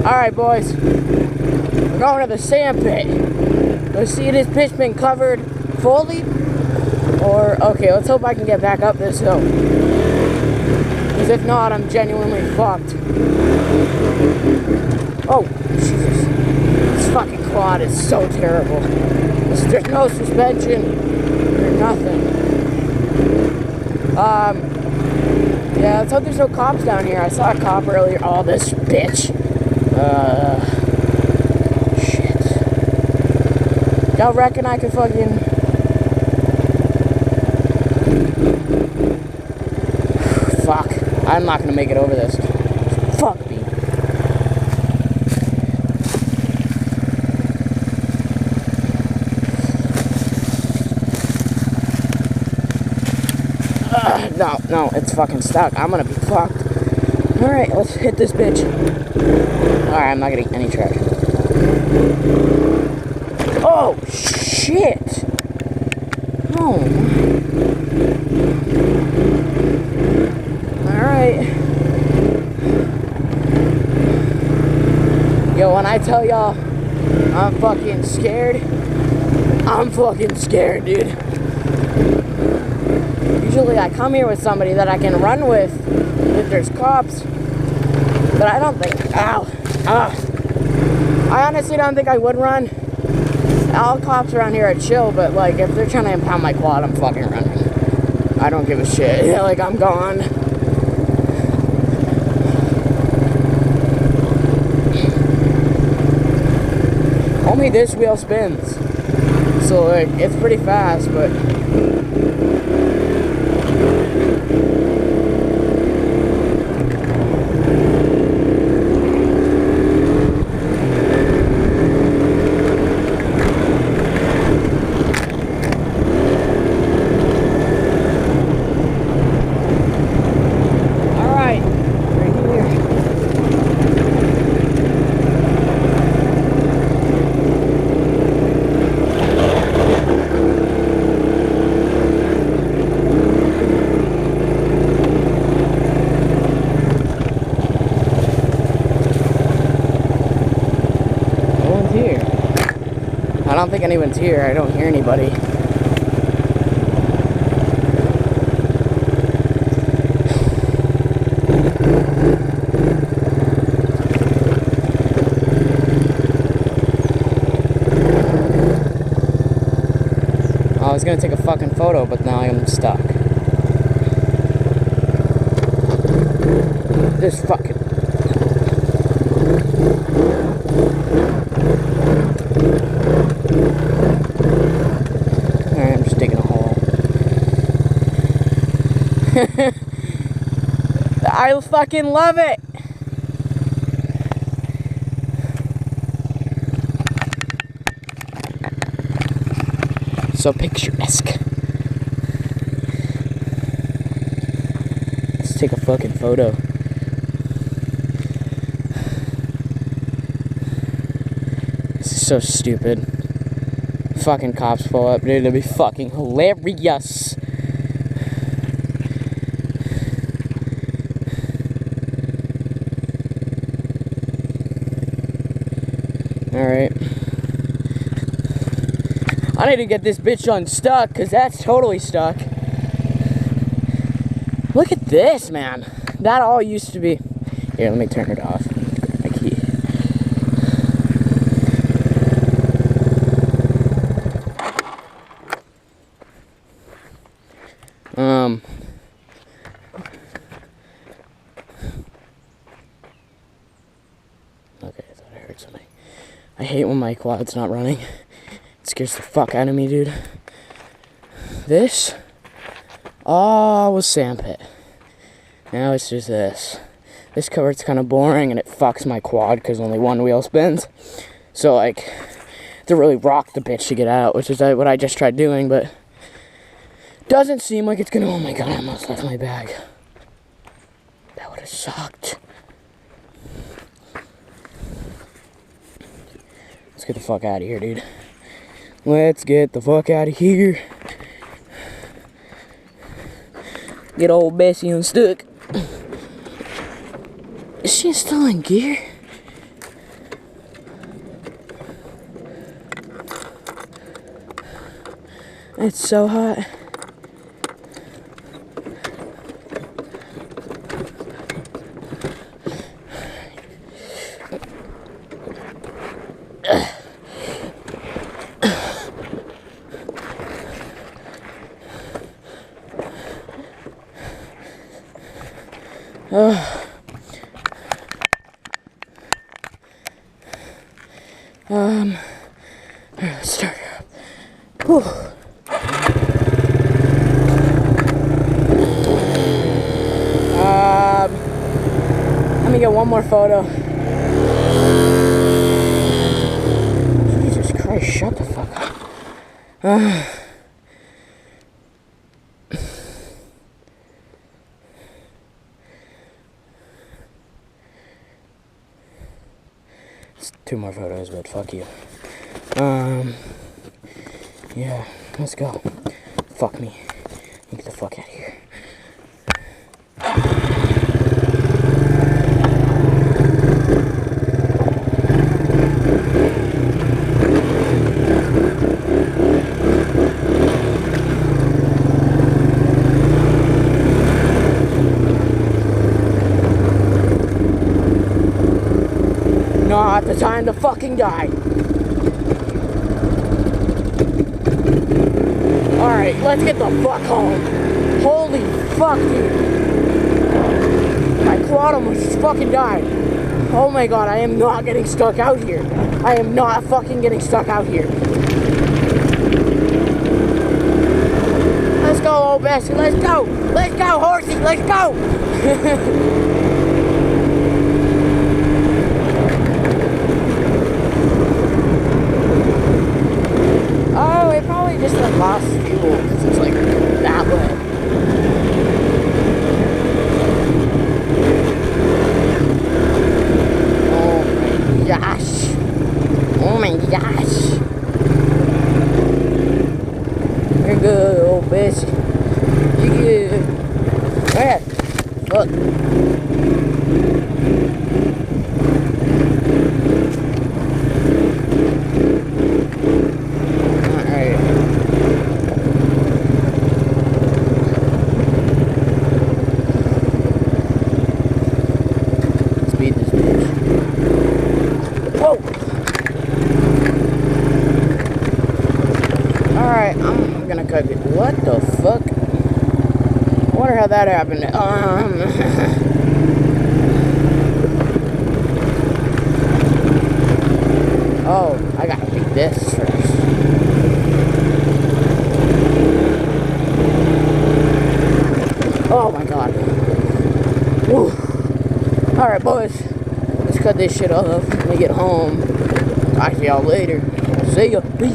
Alright, boys. We're going to the sand pit. Let's see if this pit's been covered fully. Or, okay, let's hope I can get back up this hill. Because if not, I'm genuinely fucked. Oh, Jesus. This fucking quad is so terrible. There's no suspension or nothing. Yeah, let's hope there's no cops down here. I saw a cop earlier. Oh, this bitch. Shit. Y'all reckon I could fucking... Fuck. I'm not gonna make it over this. Fuck me. No, it's fucking stuck. I'm gonna be fucked. Alright, let's hit this bitch. Alright, I'm not getting any traction. Oh, shit! Oh. Alright. Yo, when I tell y'all I'm fucking scared, I'm fucking scared, dude. Usually I come here with somebody that I can run with if there's cops, but I don't think, I honestly don't think I would run. All cops around here are chill, but like if they're trying to impound my quad, I'm fucking running. I don't give a shit. Yeah, like I'm gone. Only this wheel spins, so like it's pretty fast, but I don't think anyone's here. I don't hear anybody. I was gonna take a fucking photo, but now I'm stuck. This fucking... Alright, I'm just digging a hole. I fucking love it! So picturesque. Let's take a fucking photo. This is so stupid. Fucking cops pull up, dude. It'll be fucking hilarious. Alright. I need to get this bitch unstuck, because that's totally stuck. Look at this, man. That all used to be... Here, let me turn it off. My key. Okay, I thought I heard something. I hate when my quad's not running. It scares the fuck out of me, dude. This all was sandpit. Now it's just this. This cover's kind of boring and it fucks my quad because only one wheel spins. So like, I have to really rock the bitch to get out, which is what I just tried doing, but doesn't seem like it's gonna. Oh my god, I almost left my bag. That would have sucked. Let's get the fuck out of here, dude. Let's get the fuck out of here. Get old Bessie unstuck. Is she still in gear? It's so hot. Let's start it up. Whew. Let me get one more photo. Jesus Christ, shut the fuck up. It's 2 more photos, but fuck you. Yeah, let's go. Fuck me. Get the fuck out of here. Not the time to fucking die. Alright, let's get the fuck home. Holy fuck, dude. My quad almost just fucking died. Oh my god, I am not getting stuck out here. I am not fucking getting stuck out here. Let's go, old Bessie. Let's go. Let's go, horsey. Let's go. Oh, it probably just lost fuel because it's like that way. Oh my gosh. Oh my gosh. You're good, old bitch. You good. Where? Look. Alright, I'm gonna cut it. What the fuck? I wonder how that happened. Oh, I gotta beat this first. Oh my god. Alright, boys. Let's cut this shit off when we get home. Talk to y'all later. See ya. Peace.